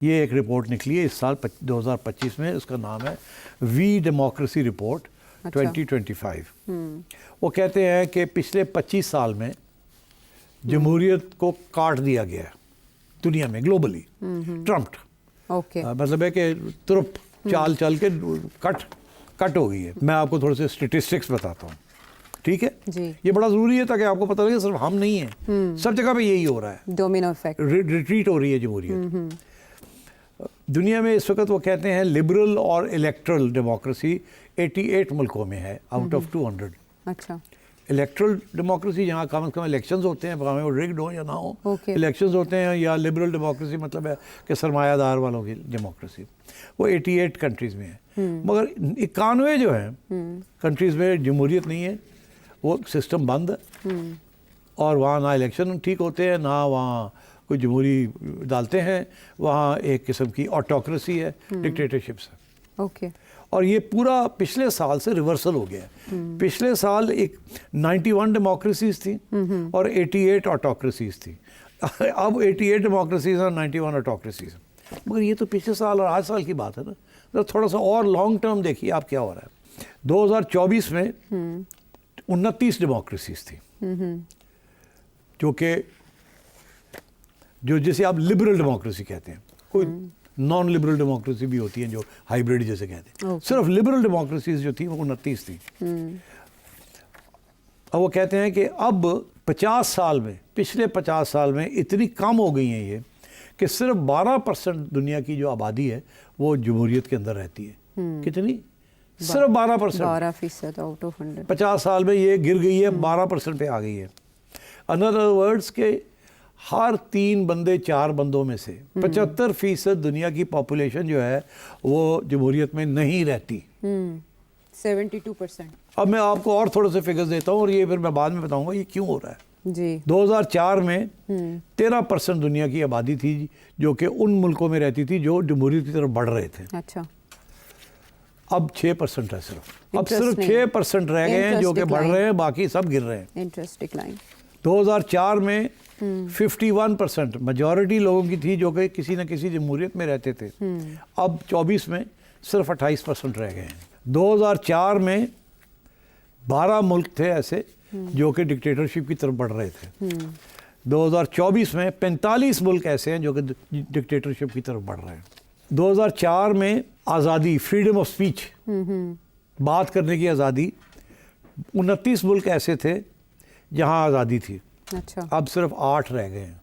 ये एक रिपोर्ट निकली है इस साल 2025 में, उसका नाम है वी डेमोक्रेसी रिपोर्ट 2025। वो कहते हैं कि पिछले 25 साल में जमहूरियत को काट दिया गया है दुनिया में, ग्लोबली ट्रम्प्ड। मतलब है कि तुरप चाल चल के कट हो गई है। मैं आपको थोड़े से स्टेटिस्टिक्स बताता हूँ, ठीक है जी। ये बड़ा ज़रूरी है ताकि आपको पता लगे सिर्फ हम नहीं हैं, सब जगह पे यही हो रहा है, डोमिनो इफेक्ट, रिट्रीट हो रही है जमहूरियत। दुनिया में इस वक्त वो कहते हैं लिबरल और इलेक्ट्रल डेमोक्रेसी 88 मुल्कों में है आउट ऑफ 200। अच्छा, इलेक्ट्रल डेमोक्रेसी जहाँ कम से कम इलेक्शंस होते हैं, भाਵੇਂ वो रिग्ड हो या ना हो, इलेक्शंस होते हैं, या लिबरल डेमोक्रेसी मतलब है कि सरमायादार वालों की डेमोक्रेसी, वो 88 कंट्रीज़ में है। मगर 91 जो है कंट्रीज़ में जमहूरियत नहीं है, वो सिस्टम बंद है और वहाँ ना इलेक्शन ठीक होते हैं, ना वहाँ कोई जमहूरी डालते हैं, वहाँ एक किस्म की ऑटोक्रेसी है, डिक्टेटरशिप्स है। ओके। और ये पूरा पिछले साल से रिवर्सल हो गया है। पिछले साल एक 91 डेमोक्रेसीज थी और 88 ऑटोक्रेसीज थी। अब 88 डेमोक्रेसीज और 91 ऑटोक्रेसीज। मगर ये तो पिछले साल और आज साल की बात है ना, तो थोड़ा सा और लॉन्ग टर्म देखिए आप क्या हो रहा है। 2024 में 29 डेमोक्रेसीज थी, जो जिसे आप लिबरल डेमोक्रेसी कहते हैं। कोई नॉन लिबरल डेमोक्रेसी भी होती है जो हाइब्रिड जैसे कहते हैं। सिर्फ लिबरल डेमोक्रेसीज जो थी वो 29 थी। अब वो कहते हैं कि अब 50 साल में, पिछले 50 साल में इतनी कम हो गई हैं ये कि सिर्फ 12% दुनिया की जो आबादी है वो जमहूरियत के अंदर रहती है। कितनी? सिर्फ 12%। आउट ऑफ 100 50 साल में ये गिर गई है, 12% पे आ गई है। अनदर वर्ड्स के हर 3 बंदे 4 बंदों में से 75% दुनिया की पॉपुलेशन जो है वो जमहूरियत में नहीं रहती। 72%। अब मैं आपको और थोड़े से फिगर्स देता हूँ और ये फिर मैं बाद में बताऊंगा ये क्यों हो रहा है जी। 2004 में 13% दुनिया की आबादी थी जो कि उन मुल्कों में रहती थी जो जमहूरियत की तरफ बढ़ रहे थे। अच्छा, अब 6% है सिर्फ। अब सिर्फ 6% रह गए हैं जो कि बढ़ रहे हैं, बाकी सब गिर रहे हैं। Interest decline. 2004 में 51% मेजॉरिटी लोगों की थी जो कि किसी न किसी जमहूरियत में रहते थे। अब 24 में सिर्फ 28% रह गए हैं। 2004 में 12 मुल्क थे ऐसे जो कि डिक्टेटरशिप की तरफ बढ़ रहे थे। 2024 में 45 मुल्क ऐसे हैं जो कि डिक्टेटरशिप की तरफ बढ़ रहे हैं। 2004 में आज़ादी, फ्रीडम ऑफ स्पीच, बात करने की आज़ादी, 29 मुल्क ऐसे थे जहां आज़ादी थी। अच्छा, अब सिर्फ 8 रह गए हैं।